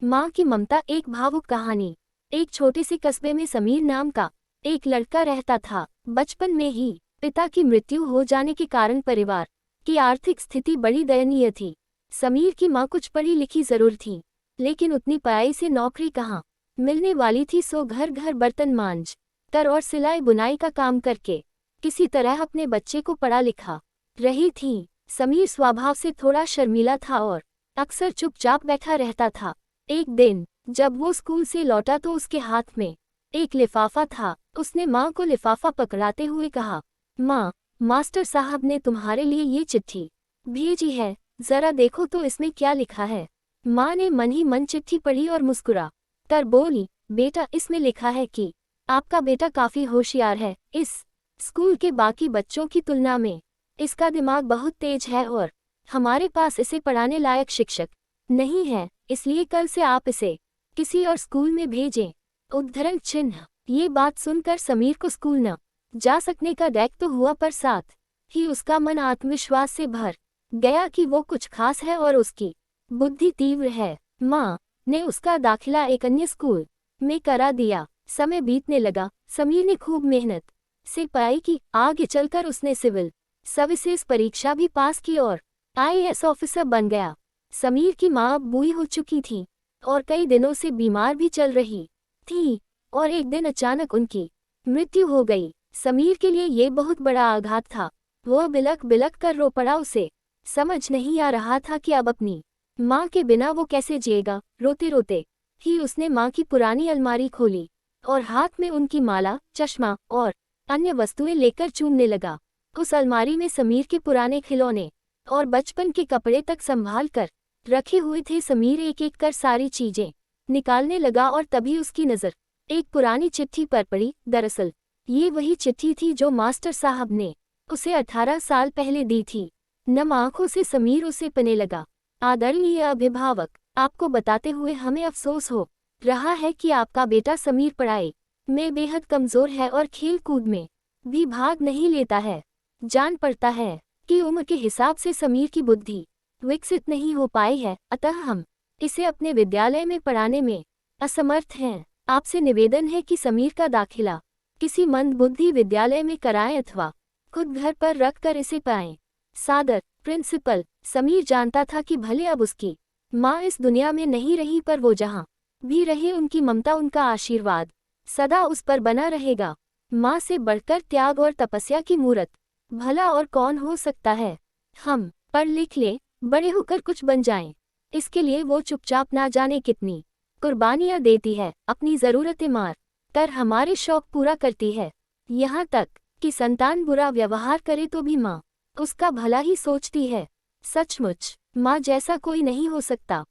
माँ की ममता, एक भावुक कहानी। एक छोटे से कस्बे में समीर नाम का एक लड़का रहता था। बचपन में ही पिता की मृत्यु हो जाने के कारण परिवार की आर्थिक स्थिति बड़ी दयनीय थी। समीर की माँ कुछ पढ़ी लिखी जरूर थी, लेकिन उतनी पढ़ाई से नौकरी कहाँ मिलने वाली थी। सो घर घर बर्तन मांज कर और सिलाई बुनाई का काम करके किसी तरह अपने बच्चे को पढ़ा लिखा रही थी। समीर स्वभाव से थोड़ा शर्मीला था और अक्सर चुपचाप बैठा रहता था। एक दिन जब वो स्कूल से लौटा तो उसके हाथ में एक लिफाफा था। उसने माँ को लिफाफा पकड़ाते हुए कहा, माँ, मास्टर साहब ने तुम्हारे लिए ये चिट्ठी भेजी है, जरा देखो तो इसमें क्या लिखा है। माँ ने मन ही मन चिट्ठी पढ़ी और मुस्कुरा कर बोली, बेटा, इसमें लिखा है कि आपका बेटा काफी होशियार है। इस स्कूल के बाकी बच्चों की तुलना में इसका दिमाग बहुत तेज है और हमारे पास इसे पढ़ाने लायक शिक्षक नहीं है, इसलिए कल से आप इसे किसी और स्कूल में भेजें। उद्धरण चिन्ह। ये बात सुनकर समीर को स्कूल न जा सकने का दैक तो हुआ, पर साथ ही उसका मन आत्मविश्वास से भर गया कि वो कुछ खास है और उसकी बुद्धि तीव्र है। माँ ने उसका दाखिला एक अन्य स्कूल में करा दिया। समय बीतने लगा। समीर ने खूब मेहनत से पढ़ाई की। आगे चलकर उसने सिविल सर्विसेज परीक्षा भी पास की और आईएएस ऑफिसर बन गया। समीर की माँ अब बूढ़ी हो चुकी थी और कई दिनों से बीमार भी चल रही थी और एक दिन अचानक उनकी मृत्यु हो गई। समीर के लिए ये बहुत बड़ा आघात था। वह बिलख बिलख कर रो पड़ा। उसे समझ नहीं आ रहा था कि अब अपनी माँ के बिना वो कैसे जिएगा। रोते रोते ही उसने माँ की पुरानी अलमारी खोली और हाथ में उनकी माला, चश्मा और अन्य वस्तुएं लेकर चूमने लगा। उस अलमारी में समीर के पुराने खिलौने और बचपन के कपड़े तक संभाल कर रखे हुए थे। समीर एक एक कर सारी चीजें निकालने लगा और तभी उसकी नज़र एक पुरानी चिट्ठी पर पड़ी। दरअसल ये वही चिट्ठी थी जो मास्टर साहब ने उसे 18 साल पहले दी थी। नम आंखों से समीर उसे पढ़ने लगा। आदरणीय अभिभावक, आपको बताते हुए हमें अफसोस हो रहा है कि आपका बेटा समीर पढ़ाई में बेहद कमजोर है और खेल कूद में भी भाग नहीं लेता है। जान पड़ता है कि उम्र के हिसाब से समीर की बुद्धि विकसित नहीं हो पाई है, अतः हम इसे अपने विद्यालय में पढ़ाने में असमर्थ हैं। आपसे निवेदन है कि समीर का दाखिला किसी मंदबुद्धि विद्यालय में कराएं अथवा खुद घर पर रख कर इसे पाएं। सादर, प्रिंसिपल। समीर जानता था कि भले अब उसकी माँ इस दुनिया में नहीं रही, पर वो जहाँ भी रहे उनकी ममता, उनका आशीर्वाद सदा उस पर बना रहेगा। माँ से बढ़कर त्याग और तपस्या की मूरत भला और कौन हो सकता है। हम पढ़ लिख लें, बड़े होकर कुछ बन जाएं, इसके लिए वो चुपचाप ना जाने कितनी कुर्बानियां देती है। अपनी ज़रूरतें मार कर हमारे शौक पूरा करती है। यहाँ तक कि संतान बुरा व्यवहार करे तो भी माँ उसका भला ही सोचती है। सचमुच माँ जैसा कोई नहीं हो सकता।